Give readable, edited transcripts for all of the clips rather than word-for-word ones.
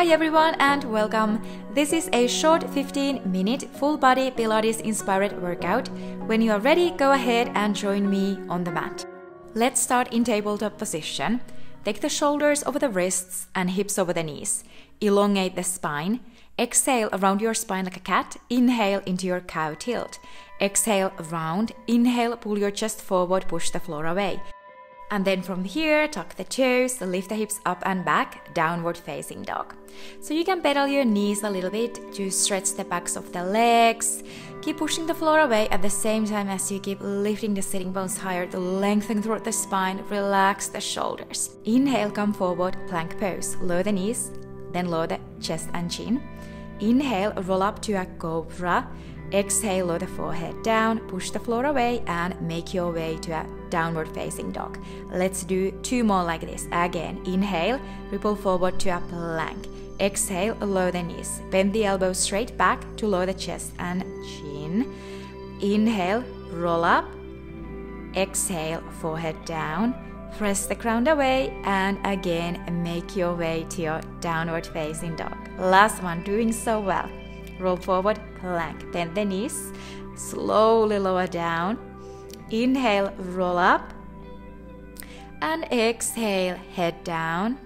Hi everyone and welcome! This is a short 15-minute full-body Pilates-inspired workout. When you are ready, go ahead and join me on the mat. Let's start in tabletop position. Take the shoulders over the wrists and hips over the knees. Elongate the spine. Exhale around your spine like a cat. Inhale into your cow tilt. Exhale round. Inhale, pull your chest forward, push the floor away. And then from here, tuck the toes, lift the hips up and back, downward facing dog. So you can pedal your knees a little bit to stretch the backs of the legs. Keep pushing the floor away at the same time as you keep lifting the sitting bones higher to lengthen throughout the spine, relax the shoulders. Inhale, come forward, plank pose. Lower the knees, then lower the chest and chin. Inhale, roll up to a cobra. Exhale, lower the forehead down, push the floor away and make your way to a downward facing dog. Let's do 2 more like this. Again, inhale, ripple forward to a plank. Exhale, lower the knees. Bend the elbows straight back to lower the chest and chin. Inhale, roll up. Exhale, forehead down. Press the ground away and again make your way to your downward facing dog. Last one, doing so well. Roll forward, plank, bend the knees, slowly lower down. Inhale, roll up, and exhale, head down,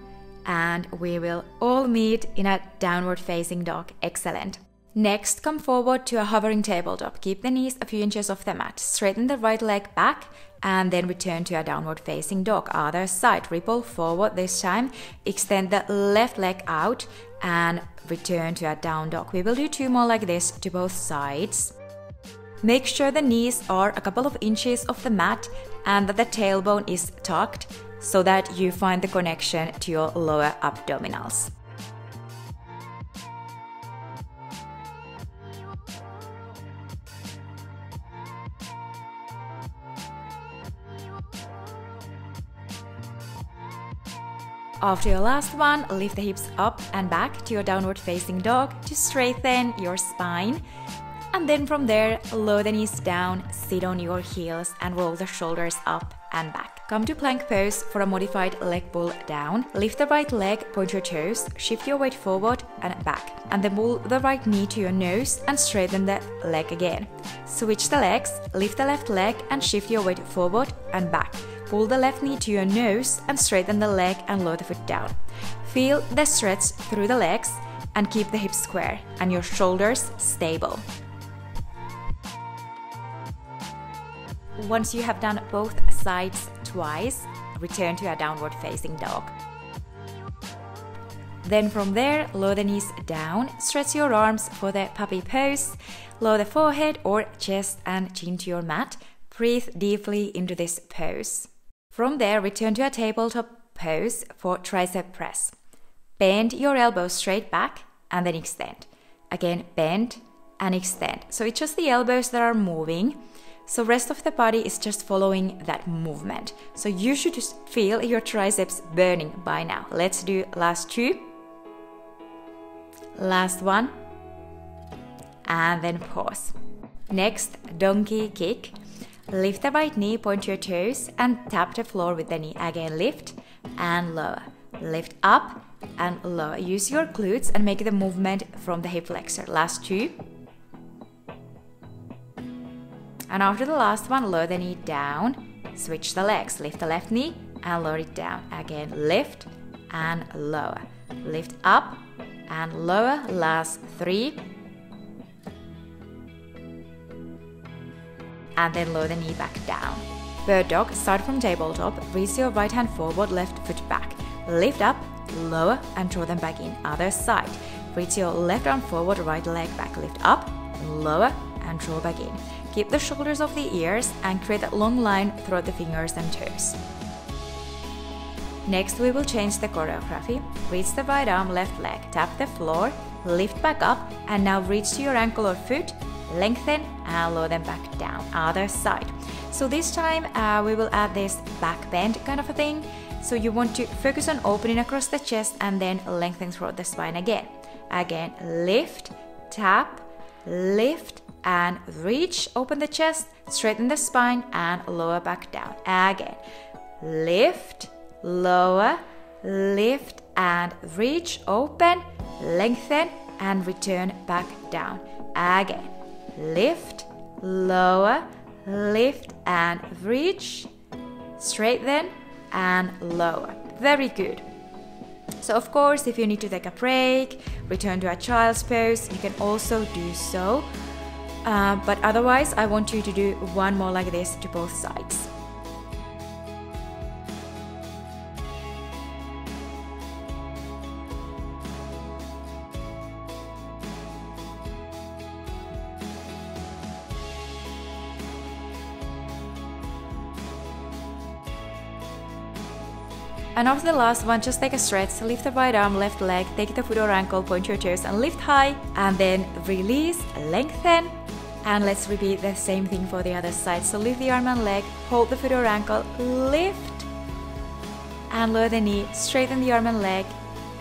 and we will all meet in a downward facing dog. Excellent. Next, come forward to a hovering tabletop. Keep the knees a few inches off the mat. Straighten the right leg back and then return to a downward facing dog. Other side, ripple forward this time. Extend the left leg out and return to a down dog. We will do 2 more like this to both sides. Make sure the knees are a couple of inches off the mat and that the tailbone is tucked so that you find the connection to your lower abdominals. After your last one, lift the hips up and back to your downward facing dog to straighten your spine. And then from there, lower the knees down, sit on your heels and roll the shoulders up and back. Come to plank pose for a modified leg pull down. Lift the right leg, point your toes, shift your weight forward and back. And then pull the right knee to your nose and straighten the leg again. Switch the legs, lift the left leg and shift your weight forward and back. Pull the left knee to your nose and straighten the leg and lower the foot down. Feel the stretch through the legs and keep the hips square and your shoulders stable. Once you have done both sides twice, return to a downward facing dog. Then from there, lower the knees down, stretch your arms for the puppy pose, lower the forehead or chest and chin to your mat. Breathe deeply into this pose. From there, return to a tabletop pose for tricep press. Bend your elbows straight back and then extend. Again, bend and extend. So it's just the elbows that are moving. So rest of the body is just following that movement. So you should just feel your triceps burning by now. Let's do last 2. Last one. And then pause. Next, donkey kick. Lift the right knee, point your toes and tap the floor with the knee. Again, lift and lower. Lift up and lower. Use your glutes and make the movement from the hip flexor. Last 2. And after the last one, lower the knee down. Switch the legs. Lift the left knee and lower it down. Again, lift and lower. Lift up and lower. Last 3. And then lower the knee back down. Bird dog, start from tabletop, raise your right hand forward, left foot back. Lift up, lower and draw them back in. Other side. Reach your left arm forward, right leg back. Lift up, lower and draw back in. Keep the shoulders off the ears and create a long line throughout the fingers and toes. Next we will change the choreography. Reach the right arm, left leg, tap the floor, lift back up and now reach to your ankle or foot. Lengthen and lower them back down. Other side. So this time we will add this back bend kind of a thing. So you want to focus on opening across the chest and then lengthen throughout the spine again. Again, lift, tap, lift and reach. Open the chest, straighten the spine and lower back down. Again, lift, lower, lift and reach, open lengthen, and return back down. Again, lift, lower, lift and reach, straighten and lower. Very good. So of course, if you need to take a break, return to a child's pose, you can also do so. But otherwise, I want you to do one more like this to both sides. And after the last one, just take a stretch, lift the right arm, left leg, take the foot or ankle, point your toes and lift high, and then release, lengthen, and let's repeat the same thing for the other side. So lift the arm and leg, hold the foot or ankle, lift, and lower the knee, straighten the arm and leg,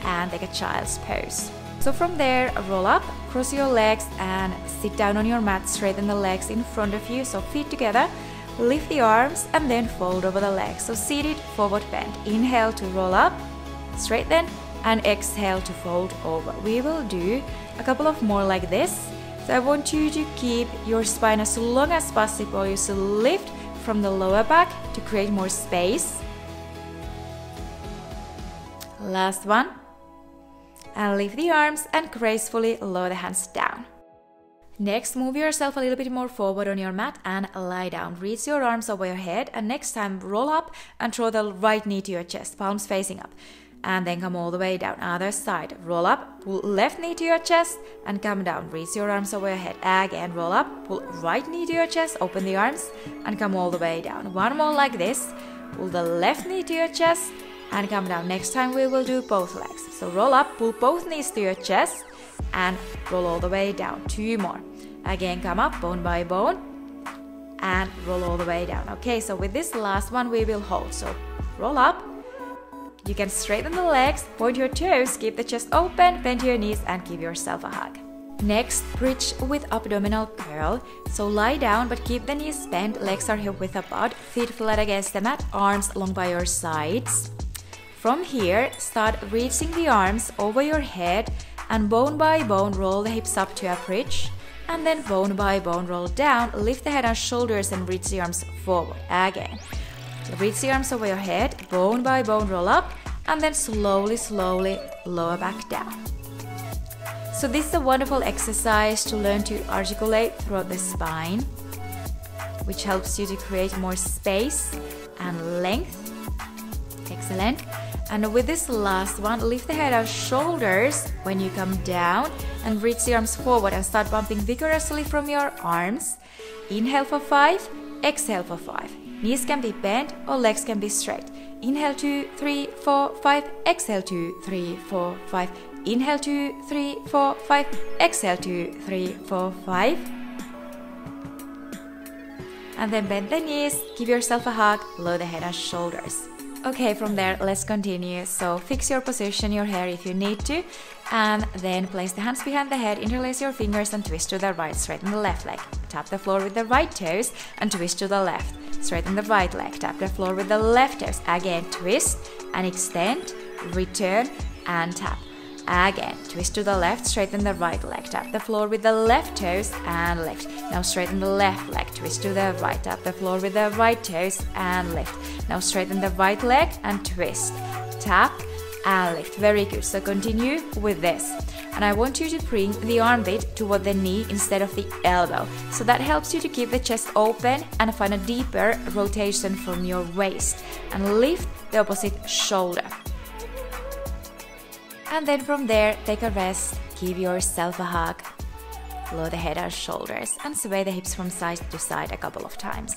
and take a child's pose. So from there, roll up, cross your legs, and sit down on your mat, straighten the legs in front of you, so feet together. Lift the arms and then fold over the legs. So seated, forward bend. Inhale to roll up, straighten, and exhale to fold over. We will do a couple of more like this. So I want you to keep your spine as long as possible. You should lift from the lower back to create more space. Last one. And lift the arms and gracefully lower the hands down. Next, move yourself a little bit more forward on your mat and lie down. Reach your arms over your head, and next time roll up and draw the right knee to your chest, palms facing up. And then come all the way down. Other side, roll up, pull left knee to your chest and come down. Reach your arms over your head. Again, roll up, pull right knee to your chest, open the arms and come all the way down. One more like this. Pull the left knee to your chest and come down. Next time we will do both legs. So roll up, pull both knees to your chest and roll all the way down. Two more. Again, come up bone by bone and roll all the way down. Okay, so with this last one we will hold. So roll up. You can straighten the legs, point your toes, keep the chest open, bend your knees and give yourself a hug. Next, bridge with abdominal curl. So lie down but keep the knees bent, legs are hip width apart, feet flat against the mat, arms long by your sides. From here, start reaching the arms over your head and bone by bone roll the hips up to a bridge, and then bone by bone roll down, lift the head and shoulders and reach the arms forward. Again, reach the arms over your head, bone by bone roll up, and then slowly lower back down. So this is a wonderful exercise to learn to articulate throughout the spine, which helps you to create more space and length. Excellent. And with this last one, lift the head and shoulders when you come down and reach the arms forward and start bumping vigorously from your arms. Inhale for 5, exhale for 5. Knees can be bent or legs can be straight. Inhale 2, 3, 4, 5, exhale 2, 3, 4, 5. Inhale 2, 3, 4, 5, exhale 2, 3, 4, 5. And then bend the knees, give yourself a hug, lower the head and shoulders. Okay, from there, let's continue. So fix your position, your hair if you need to, and then place the hands behind the head, interlace your fingers and twist to the right, straighten the left leg. Tap the floor with the right toes and twist to the left. Straighten the right leg, tap the floor with the left toes. Again, twist and extend, return and tap. Again, twist to the left, straighten the right leg, tap the floor with the left toes and lift. Now straighten the left leg, twist to the right, tap the floor with the right toes and lift. Now straighten the right leg and twist, tap and lift. Very good. So continue with this. And I want you to bring the armpit toward the knee instead of the elbow. So that helps you to keep the chest open and find a deeper rotation from your waist. And lift the opposite shoulder. And then from there, take a rest, give yourself a hug, lower the head and shoulders, and sway the hips from side to side a couple of times.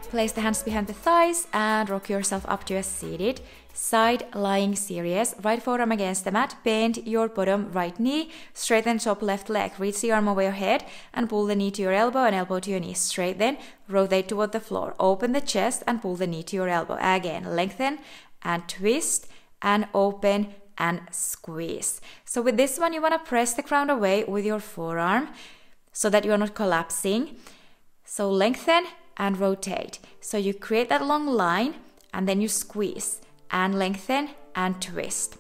Place the hands behind the thighs and rock yourself up to a seated, side lying series. Right forearm against the mat, bend your bottom right knee, straighten top left leg, reach the arm over your head and pull the knee to your elbow and elbow to your knee. Straighten, rotate toward the floor, open the chest and pull the knee to your elbow. Again, lengthen and twist and open and squeeze. So with this one, you want to press the ground away with your forearm so that you are not collapsing. So lengthen and rotate. So you create that long line and then you squeeze and lengthen and twist.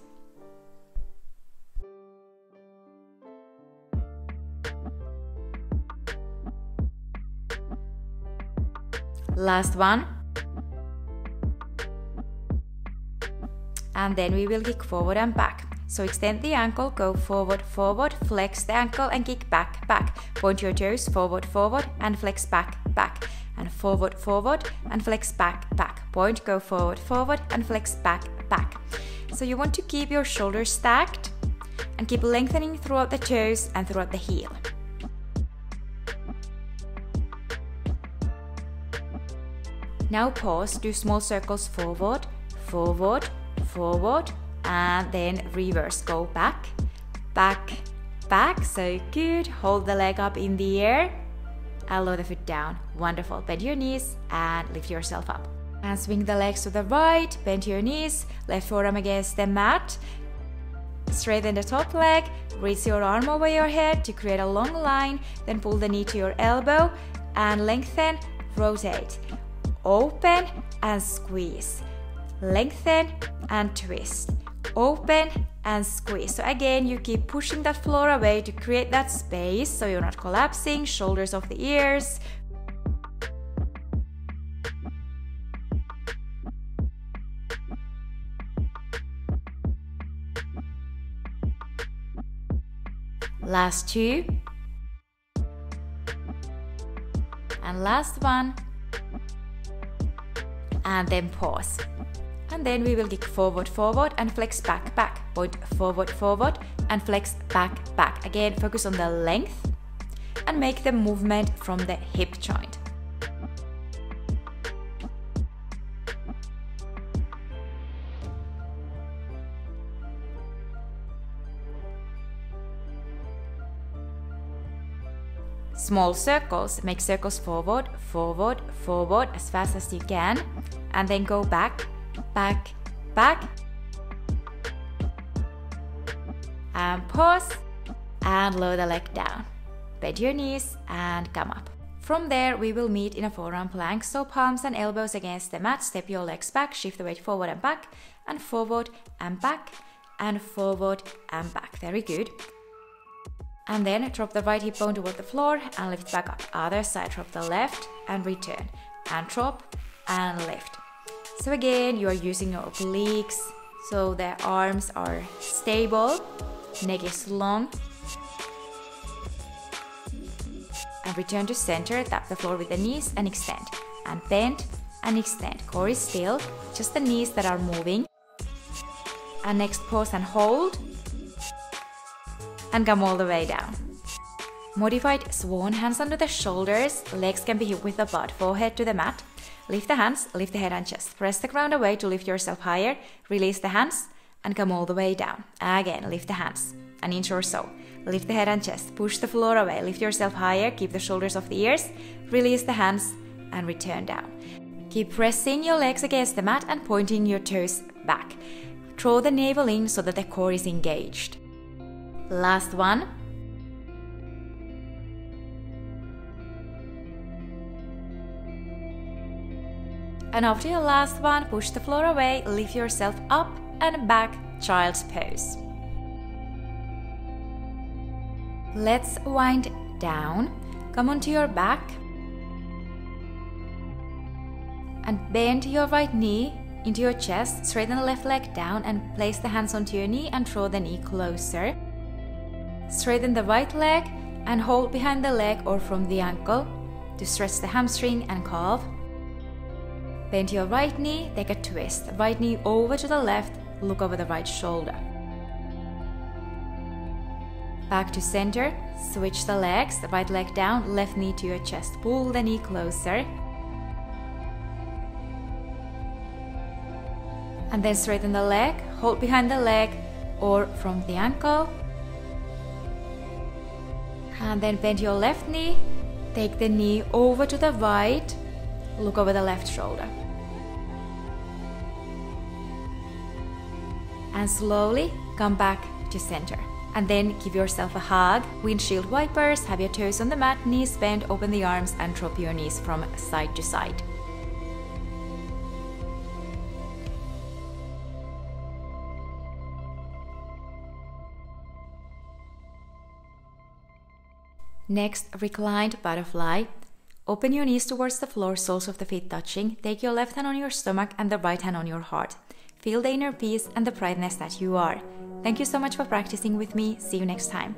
Last one. And then we will kick forward and back. So extend the ankle, go forward, forward, flex the ankle and kick back, back. Point your toes forward, forward and flex back, back. And forward, forward and flex back, back. Point, go forward, forward and flex back, back. So you want to keep your shoulders stacked and keep lengthening throughout the toes and throughout the heel. Now pause, do small circles forward, forward, forward, and then reverse. Go back, back, back. So good. Hold the leg up in the air and lower the foot down. Wonderful. Bend your knees and lift yourself up. And swing the legs to the right, bend your knees, left forearm against the mat. Straighten the top leg, reach your arm over your head to create a long line, then pull the knee to your elbow and lengthen, rotate. Open and squeeze. Lengthen and twist. Open and squeeze. So again, you keep pushing that floor away to create that space so you're not collapsing, shoulders off the ears. Last two. And last one. And then pause. And then we will kick forward, forward and flex back, back. Point forward, forward and flex back, back. Again, focus on the length and make the movement from the hip joint. Small circles, make circles forward, forward, forward as fast as you can, and then go back, back, back, and pause, and lower the leg down. Bend your knees and come up. From there, we will meet in a forearm plank, so palms and elbows against the mat, step your legs back, shift the weight forward and back, and forward and back, and forward and back. Very good. And then drop the right hip bone toward the floor and lift back up. Other side, drop the left and return. And drop and lift. So again, you are using your obliques, so the arms are stable, neck is long. And return to center, tap the floor with the knees and extend. And bend and extend. Core is still, just the knees that are moving. And next pause and hold. And come all the way down. Modified Swan, hands under the shoulders, legs can be hip width apart, forehead to the mat. Lift the hands, lift the head and chest. Press the ground away to lift yourself higher. Release the hands and come all the way down. Again, lift the hands, an inch or so. Lift the head and chest, push the floor away, lift yourself higher, keep the shoulders off the ears. Release the hands and return down. Keep pressing your legs against the mat and pointing your toes back. Draw the navel in so that the core is engaged. Last one. And after your last one, push the floor away, lift yourself up and back, child's pose. Let's wind down. Come onto your back. And bend your right knee into your chest, straighten the left leg down and place the hands onto your knee and draw the knee closer. Straighten the right leg and hold behind the leg or from the ankle to stretch the hamstring and calf. Bend your right knee, take a twist. Right knee over to the left, look over the right shoulder. Back to center, switch the legs, the right leg down, left knee to your chest. Pull the knee closer. And then straighten the leg, hold behind the leg or from the ankle. And then bend your left knee, take the knee over to the right, look over the left shoulder. And slowly come back to center. And then give yourself a hug. Windshield wipers, have your toes on the mat, knees bent, open the arms and drop your knees from side to side. Next, reclined butterfly. Open your knees towards the floor, soles of the feet touching. Take your left hand on your stomach and the right hand on your heart. Feel the inner peace and the brightness that you are. Thank you so much for practicing with me. See you next time.